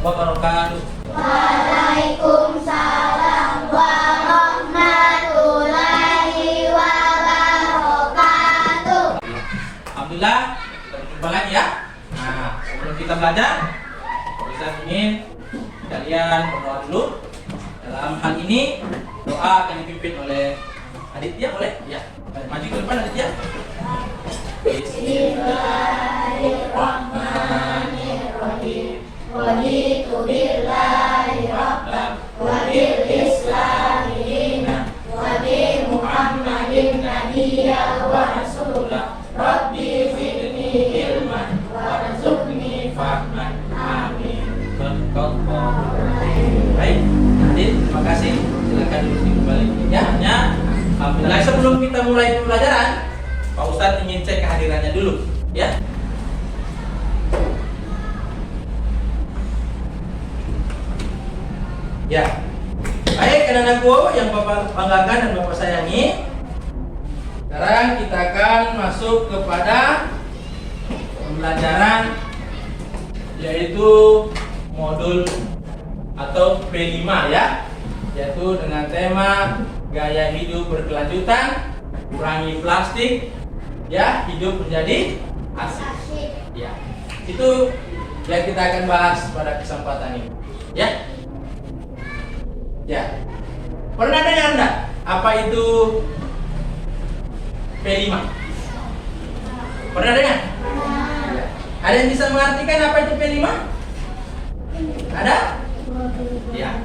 wabarakatuh. Waalaikumsalam warahmatullahi wabarakatuh. Alhamdulillah, kita berjumpa lagi ya. Nah, sebelum kita belajar, Ustaz ingin kalian berdoa dulu. Dalam hal ini doa akan dipimpin oleh Aditya, boleh? Ya. Maju ke depan Aditya. Bismillahirrahmanirrahim. Raditu billahi rabban wa bil islami dinan wa bi Muhammadin nabiyyan wa rasulah. Rabbi zidni ilman warzuqni fahman. Amin. Baik, Adit, terima kasih. Silakan duduk kembali. Ya. Alhamdulillah, sebelum kita mulai pembelajaran, Pak Ustadz ingin cek kehadirannya dulu, ya. Ya. Baik, anak-anakku yang Bapak banggakan dan Bapak sayangi. Sekarang kita akan masuk kepada pembelajaran, yaitu modul atau P5 ya, yaitu dengan tema gaya hidup berkelanjutan, kurangi plastik, ya, hidup menjadi asik. Ya, itu yang kita akan bahas pada kesempatan ini. Ya, pernah dengar Anda apa itu P5? Pernah dengar? Ya. Ada yang bisa mengartikan apa itu P5? Ada? Ya.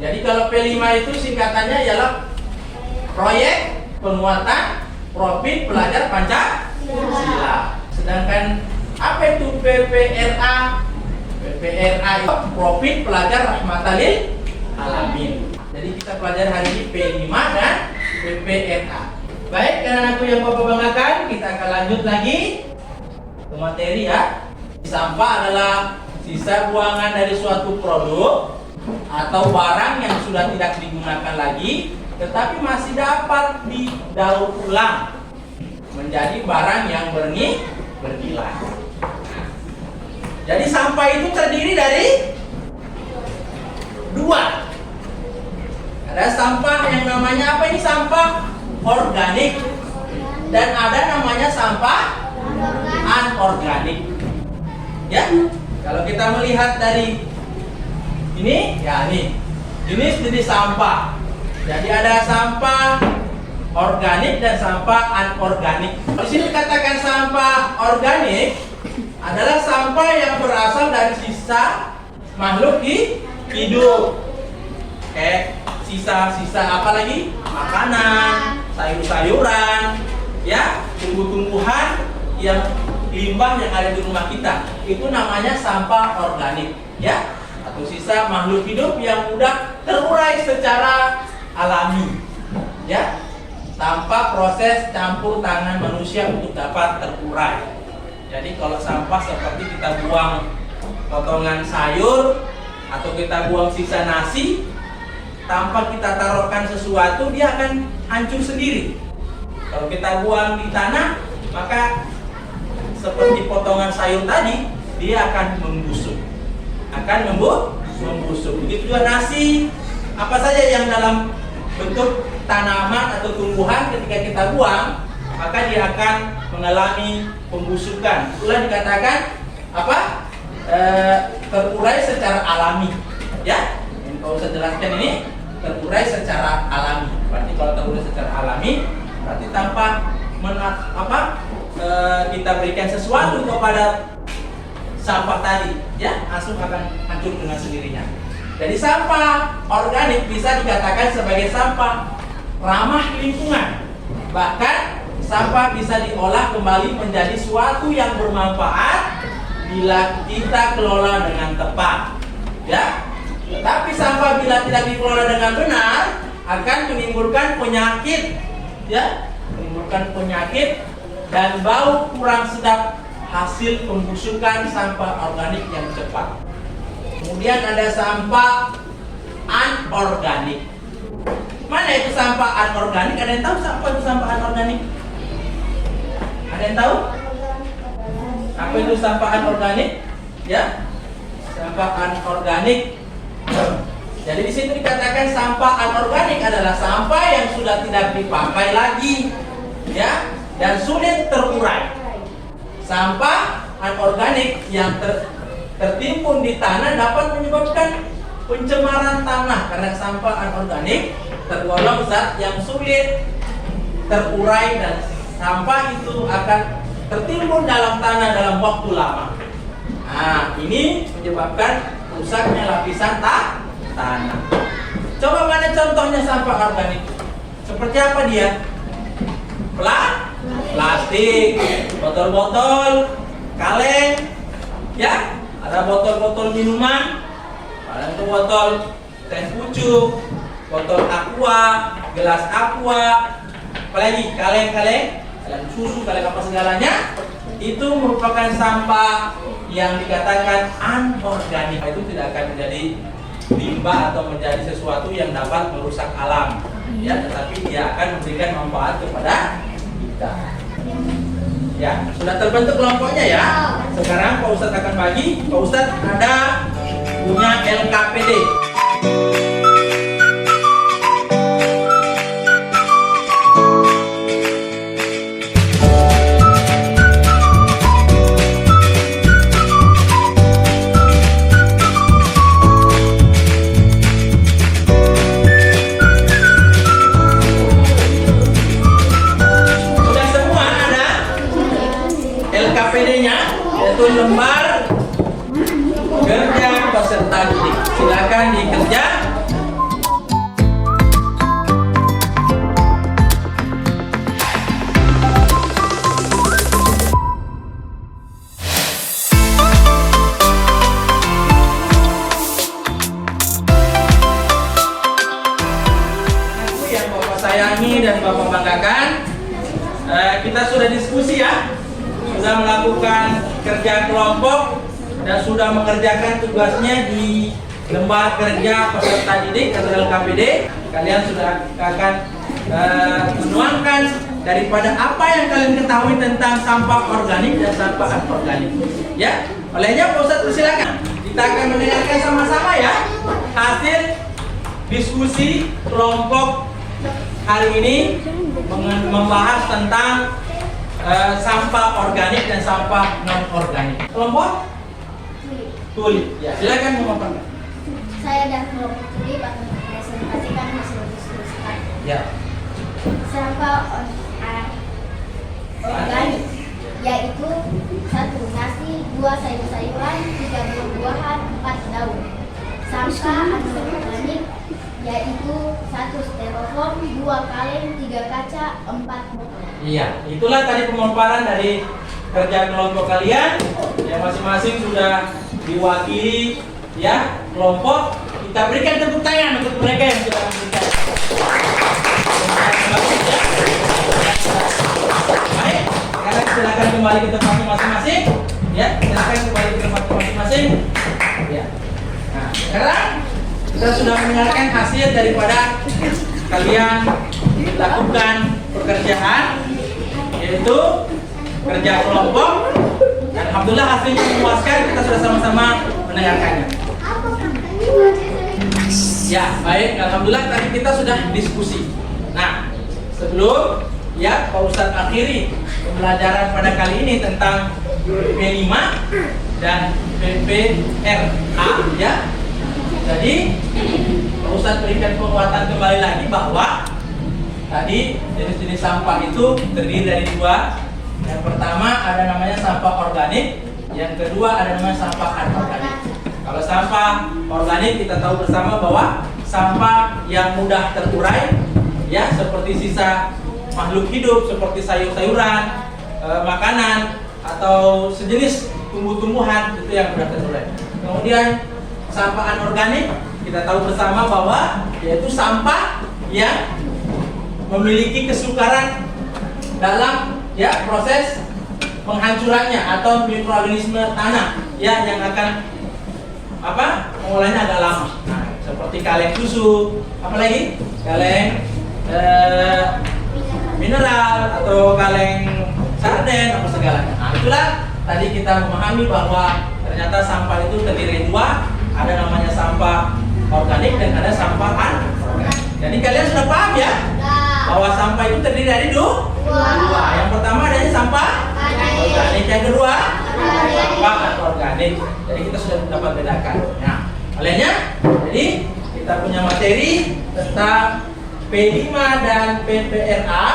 Jadi kalau P5 itu singkatannya ialah proyek penguatan profit pelajar Pancasila. Sedangkan apa itu PPRA? PPRA itu profit pelajar rahmatan lil alamin. Jadi kita pelajari hari ini P5 dan PPRA. Baik, anak-anakku yang Bapak banggakan, kita akan lanjut lagi ke materi ya. Sampah adalah sisa buangan dari suatu produk atau barang yang sudah tidak digunakan lagi tetapi masih dapat didaur ulang menjadi barang yang bernilai. Jadi sampah itu terdiri dari dua. Ada sampah yang namanya apa ini? Sampah organik, dan ada namanya sampah anorganik. Ya, kalau kita melihat dari ini, ya ini jenis-jenis sampah. Jadi ada sampah organik dan sampah anorganik. Di sini dikatakan sampah organik adalah sampah yang berasal dari sisa makhluk hidup. Kayak sisa-sisa apa lagi? Makanan, sayur-sayuran, ya, tumbuh-tumbuhan yang limbah yang ada di rumah kita. Itu namanya sampah organik, ya. Atau sisa makhluk hidup yang mudah terurai secara alami, ya, tanpa proses campur tangan manusia untuk dapat terurai. Jadi kalau sampah seperti kita buang potongan sayur atau kita buang sisa nasi, tanpa kita taruhkan sesuatu, dia akan hancur sendiri. Kalau kita buang di tanah, maka seperti potongan sayur tadi, dia akan membusuk. Begitu juga nasi, apa saja yang dalam bentuk tanaman atau tumbuhan ketika kita buang, maka dia akan mengalami pembusukan. Itulah dikatakan apa? Terurai secara alami. Ya, yang kalau saya jelaskan ini terurai secara alami. Berarti kalau terurai secara alami, berarti tanpa kita berikan sesuatu kepada sampah tadi, ya, langsung akan hancur dengan sendirinya. Jadi sampah organik bisa dikatakan sebagai sampah ramah lingkungan. Bahkan sampah bisa diolah kembali menjadi suatu yang bermanfaat bila kita kelola dengan tepat, ya. Tetapi sampah bila tidak dikelola dengan benar akan menimbulkan penyakit, ya, dan bau kurang sedap hasil pembusukan sampah organik yang cepat. Kemudian ada sampah anorganik. Mana itu sampah anorganik? Ada yang tahu apa itu sampah anorganik? Ada yang tahu? Apa itu sampah anorganik? Ya, sampah anorganik. Jadi di situ dikatakan sampah anorganik adalah sampah yang sudah tidak dipakai lagi, ya, dan sulit terurai. Sampah anorganik yang tertimbun di tanah dapat menyebabkan pencemaran tanah karena sampah anorganik tergolong zat yang sulit terurai dan sampah itu akan tertimbun dalam tanah dalam waktu lama. Nah, ini menyebabkan rusaknya lapisan tanah. Coba mana contohnya sampah organik? Seperti apa dia? Plastik, botol-botol, kaleng, ya, ada botol-botol minuman, ada itu botol teh pucuk, botol aqua, gelas aqua, apalagi kaleng-kaleng susu, kaleng apa segalanya, itu merupakan sampah yang dikatakan anorganik. Itu tidak akan menjadi limbah atau menjadi sesuatu yang dapat merusak alam, ya, tetapi dia akan memberikan manfaat kepada kita. Ya, sudah terbentuk kelompoknya ya. Sekarang Pak Ustadz akan bagi. Pak Ustadz ada punya LKPD. LKPD-nya yaitu lembar kerja peserta didik. Silakan dikerja. Yang Bapak sayangi dan Bapak banggakan, kita sudah diskusi ya. Sudah melakukan kerja kelompok dan sudah mengerjakan tugasnya di lembar kerja peserta didik atau LKPD. Kalian sudah akan menuangkan daripada apa yang kalian ketahui tentang sampah organik dan sampah anorganik. Ya, olehnya Pak Ustadz persilakan. Kita akan mendengarkan sama-sama ya hasil diskusi kelompok hari ini membahas tentang sampah organik dan sampah non organik. Kelompok Tuli, ya, silakan memaparkan. Saya dan kelompok Tuli akan presentasikan hasil diskusi. Ya. Sampah organik yaitu 1 nasi, 2 sayur-sayuran, 3 buah-buahan, 4 daun. Sampah anorganik yaitu 1 styrofoam, 2 kaleng, 3 kaca, 4 botol. Iya, itulah tadi pemaparan dari kerja kelompok kalian yang masing-masing sudah diwakili ya kelompok. Kita berikan tepuk tangan untuk mereka yang sudah memberikan. Baik, sekarang silakan kembali ke tempat masing-masing. Ya, silakan kembali ke tempat masing-masing. Ya. Nah, sekarang kita sudah mendengarkan hasil daripada kalian lakukan pekerjaan, yaitu kerja kelompok. Dan alhamdulillah hasilnya memuaskan. Kita sudah sama-sama mendengarkannya. Ya, baik. Alhamdulillah tadi kita sudah diskusi. Nah, sebelum ya Pak Ustadz akhiri pembelajaran pada kali ini tentang PP5 dan PPRA ya. Jadi Pak Ustadz berikan penguatan kembali lagi bahwa tadi jenis-jenis sampah itu terdiri dari 2. Yang pertama ada namanya sampah organik, yang kedua ada namanya sampah anorganik. Kalau sampah organik kita tahu bersama bahwa sampah yang mudah terurai, ya, seperti sisa makhluk hidup seperti sayur-sayuran, makanan atau sejenis tumbuh-tumbuhan itu yang mudah terurai. Kemudian sampah anorganik kita tahu bersama bahwa yaitu sampah yang memiliki kesukaran dalam ya proses penghancurannya atau mikroorganisme tanah ya yang akan mengolahnya agak lama. Nah, seperti kaleng susu, apalagi kaleng mineral atau kaleng sarden apa segalanya. Nah, itulah tadi kita memahami bahwa ternyata sampah itu terdiri dari 2, ada namanya sampah organik dan ada sampah anorganik. Jadi kalian sudah paham ya bahwa sampah itu terdiri dari dua. Yang pertama adanya sampah organik, yang kedua sampah anorganik. Jadi kita sudah dapat bedakan. Nah, kaliannya, jadi kita punya materi tentang P5 dan PPRA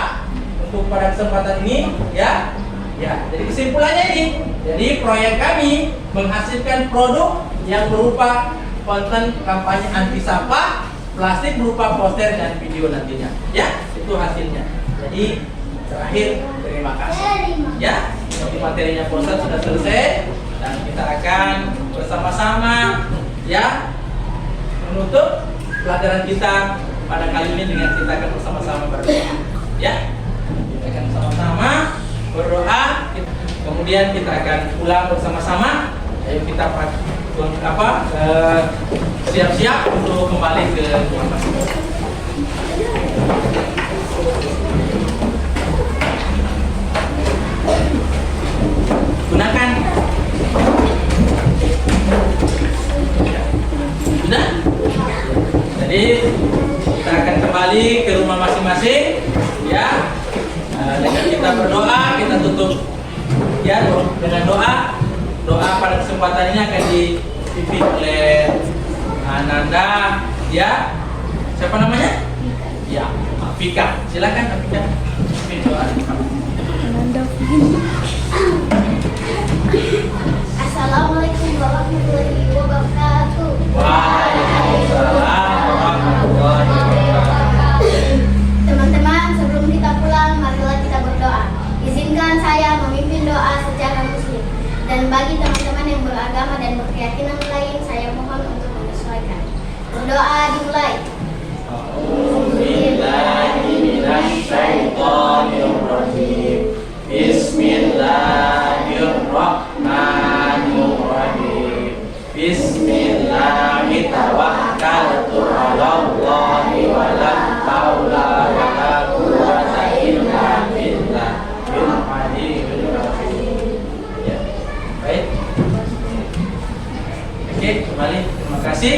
untuk pada kesempatan ini, ya. Ya, jadi kesimpulannya ini. Jadi proyek kami menghasilkan produk yang berupa konten kampanye anti sampah plastik berupa poster dan video nantinya. Ya, itu hasilnya. Jadi terakhir terima kasih. Ya, jadi materinya Ustaz sudah selesai dan kita akan bersama-sama ya menutup pelajaran kita pada kali ini dengan kita akan bersama-sama berdoa. Ya, kita akan bersama-sama berdoa. Kemudian kita akan pulang bersama-sama. Ayo kita siap-siap untuk kembali ke rumah masing-masing. Gunakan. Sudah? Jadi kita akan kembali ke rumah masing-masing, ya. Dengan kita berdoa, kita tutup ya dengan doa. Doa pada kesempatan ini akan dipimpin oleh Ananda, ya. Siapa namanya? Ya, Afika. Silakan Afika. Pimpin doa. Assalamualaikum warahmatullahi wabarakatuh. Waalaikumsalam warahmatullahi wabarakatuh. Teman-teman, sebelum kita pulang, marilah kita berdoa. Izinkan saya memimpin doa secara muslim. Dan bagi teman-teman yang beragama dan berkeyakinan lain, saya mohon untuk menyesuaikan. Berdoa dimulai. Bismillahirrahmanirrahim. Bismillahirrahmanirrahim. Wala haula wala quwwata illa billah. Ya. Baik. Oke, kembali. Terima kasih.